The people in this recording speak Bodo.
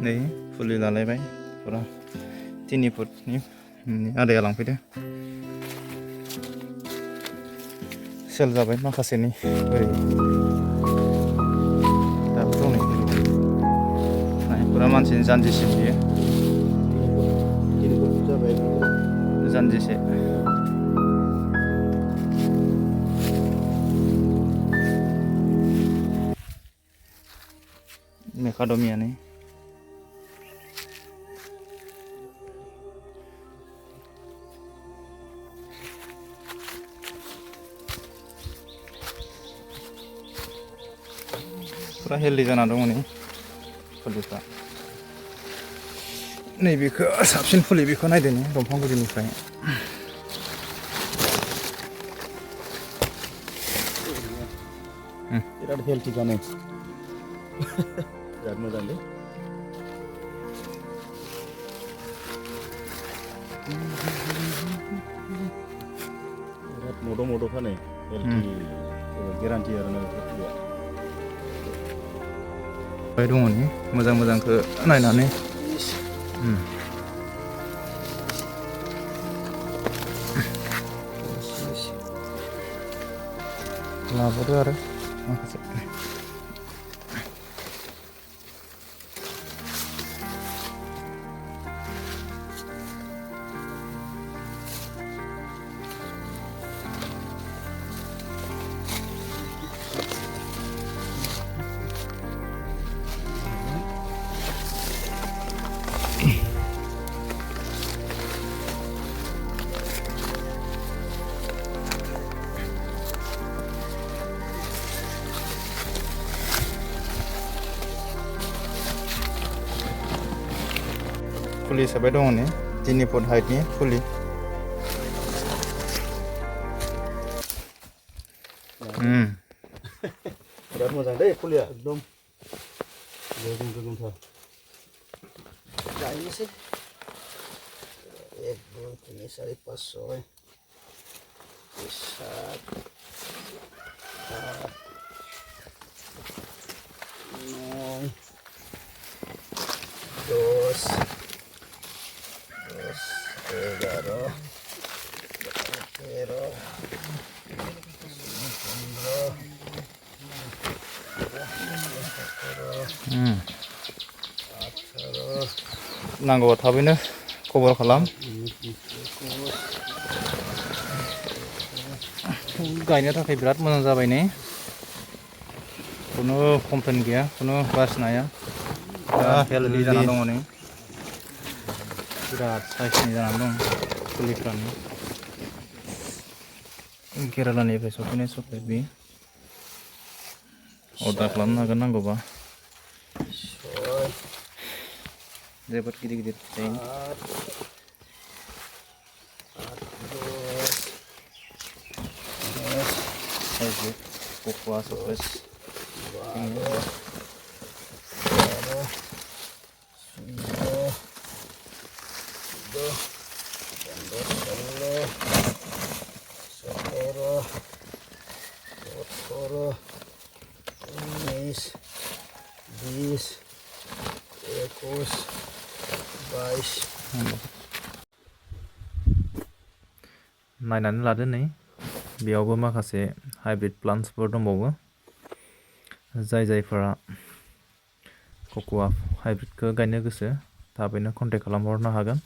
नै फुलि लालायबाय फुरा 3 फुटनि आदाया लांफैदो सेल जाबाय माखासेनि ओरै दाबो दं नै फुरा मानसिनि जानजिसिम बियो जानजिसे मेकाडमियानि पुरा हेल्दी जाना दङ नै फुलिफ्रा नैबेखौ साबसिन फुलि बेखौ नायदो नै दंफां गुदिनिफ्राय बिराद हेल्दी जानो बिराद मोजां दे बिराद मद' खानो हेल्दी गेरान्टि आरो ना फुलिया दङ नै मोजांखौ नायनानै लाबोदो आरो माखासे फुलि हिसाबै दङ नै 3 फुट हाइटनि फुलि बिराद मोजां दे फुलिया एकदम गोगोमथार गायनोसै 1 2 3 4 5 6 7 8 9 10 11 13 नांगौबा थाबैनो खबर खालाम गायनो थाखाय बिराद मोजां जाबाय नै खुनु कमप्लेन गैया खुनु बासिनो हाया हेल्दी जाना दङ नै बिराद साइसनि जानानै दं फुलिफ्रानो केरालानिफ्राय सफैनाय चक्लेट बे अर्डार खालामनो हागोन नांगौबा जोबोद गिदिर जायो Gwjwo चक्लेट नायनानै लादो नै बेयावबो माखासे हाइब्रिद प्लान्टसफोर दंबावो जायफोरा कक'आ हाइब्रिदखौ गायनो गोसो थाबैनो कन्टेक्ट खालामहरनो हागोन